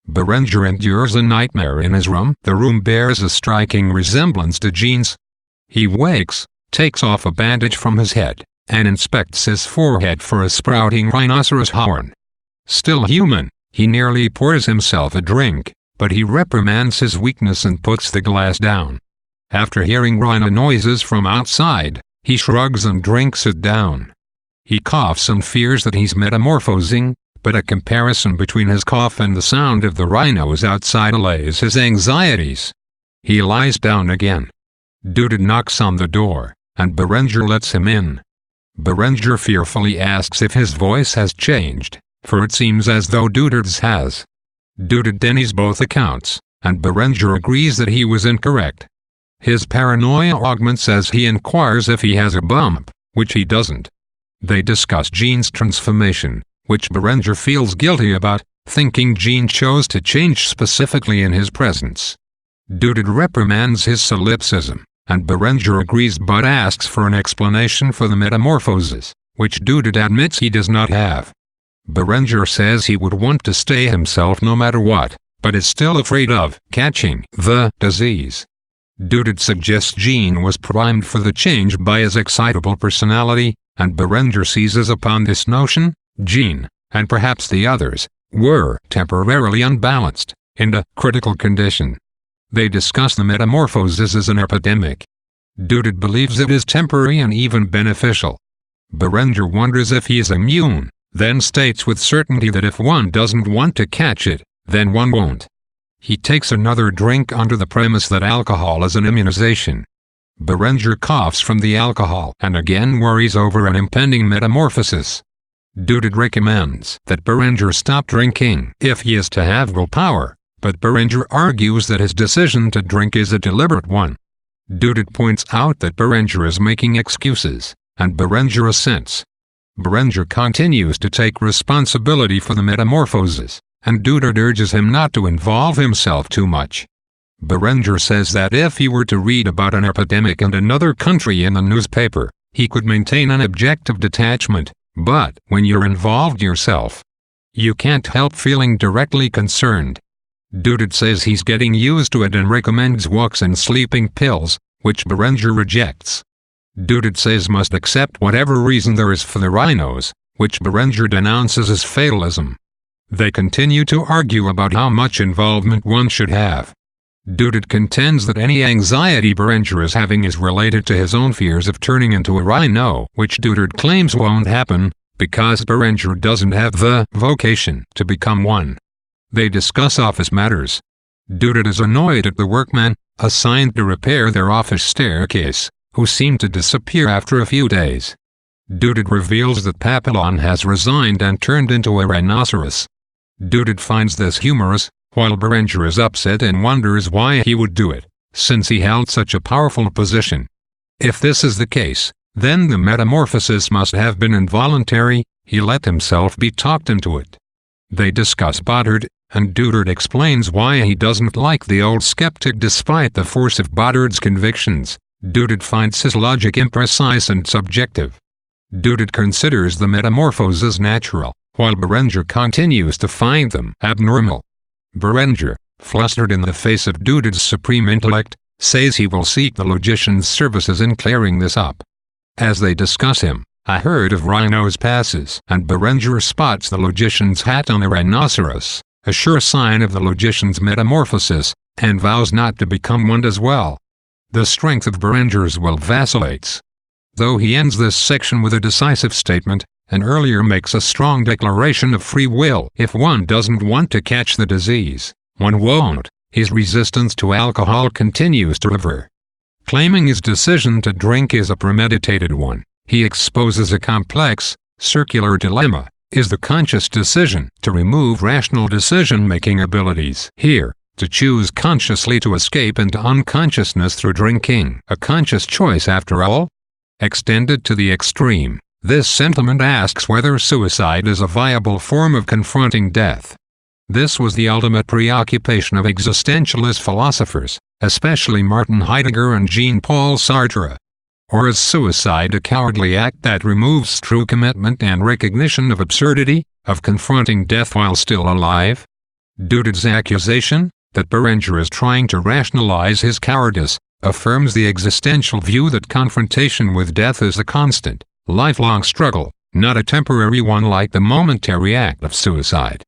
Berenger endures a nightmare in his room. The room bears a striking resemblance to Jean's. He wakes, takes off a bandage from his head, and inspects his forehead for a sprouting rhinoceros horn. Still human, he nearly pours himself a drink, but he reprimands his weakness and puts the glass down. After hearing rhino noises from outside, he shrugs and drinks it down. He coughs and fears that he's metamorphosing, but a comparison between his cough and the sound of the rhinos outside allays his anxieties. He lies down again. Doodad knocks on the door, and Berenger lets him in. Berenger fearfully asks if his voice has changed, for it seems as though Doodad's has. Doodad denies both accounts, and Berenger agrees that he was incorrect. His paranoia augments as he inquires if he has a bump, which he doesn't. They discuss Jean's transformation, which Berenger feels guilty about, thinking Jean chose to change specifically in his presence. Doodad reprimands his solipsism, and Berenger agrees but asks for an explanation for the metamorphoses, which Doodad admits he does not have. Berenger says he would want to stay himself no matter what, but is still afraid of catching the disease. Doodad suggests Jean was primed for the change by his excitable personality, and Berenger seizes upon this notion. Jean, and perhaps the others, were temporarily unbalanced, in a critical condition. They discuss the metamorphoses as an epidemic. Doodad believes it is temporary and even beneficial. Berenger wonders if he is immune, then states with certainty that if one doesn't want to catch it, then one won't. He takes another drink under the premise that alcohol is an immunization. Berenger coughs from the alcohol and again worries over an impending metamorphosis. Doodad recommends that Berenger stop drinking if he is to have willpower, but Berenger argues that his decision to drink is a deliberate one. Doodad points out that Berenger is making excuses, and Berenger assents. Berenger continues to take responsibility for the metamorphoses, and Doodad urges him not to involve himself too much. Berenger says that if he were to read about an epidemic in another country in the newspaper, he could maintain an objective detachment, but when you're involved yourself, you can't help feeling directly concerned. Doodad says he's getting used to it and recommends walks and sleeping pills, which Berenger rejects. Doodad says must accept whatever reason there is for the rhinos, which Berenger denounces as fatalism. They continue to argue about how much involvement one should have. Doodad contends that any anxiety Berenger is having is related to his own fears of turning into a rhino, which Doodad claims won't happen, because Berenger doesn't have the vocation to become one. They discuss office matters. Doodad is annoyed at the workmen assigned to repair their office staircase, who seem to disappear after a few days. Doodad reveals that Papillon has resigned and turned into a rhinoceros. Doodad finds this humorous, while Berenger is upset and wonders why he would do it, since he held such a powerful position. If this is the case, then the metamorphosis must have been involuntary. He let himself be talked into it. They discuss Boddard, and Doodad explains why he doesn't like the old skeptic despite the force of Boddard's convictions. Doodad finds his logic imprecise and subjective. Doodad considers the metamorphoses natural, while Berenger continues to find them abnormal. Berenger, flustered in the face of Doodad's supreme intellect, says he will seek the logician's services in clearing this up. As they discuss him, a herd of rhinos passes, and Berenger spots the logician's hat on a rhinoceros, a sure sign of the logician's metamorphosis, and vows not to become one as well. The strength of Berenger's will vacillates. Though he ends this section with a decisive statement, and earlier makes a strong declaration of free will. If one doesn't want to catch the disease, one won't. His resistance to alcohol continues to revert. Claiming his decision to drink is a premeditated one, he exposes a complex, circular dilemma. Is the conscious decision to remove rational decision-making abilities here, to choose consciously to escape into unconsciousness through drinking, a conscious choice after all? Extended to the extreme, this sentiment asks whether suicide is a viable form of confronting death. This was the ultimate preoccupation of existentialist philosophers, especially Martin Heidegger and Jean-Paul Sartre. Or is suicide a cowardly act that removes true commitment and recognition of absurdity, of confronting death while still alive? Duded's accusation, that Berenger is trying to rationalize his cowardice, affirms the existential view that confrontation with death is a constant, lifelong struggle, not a temporary one like the momentary act of suicide.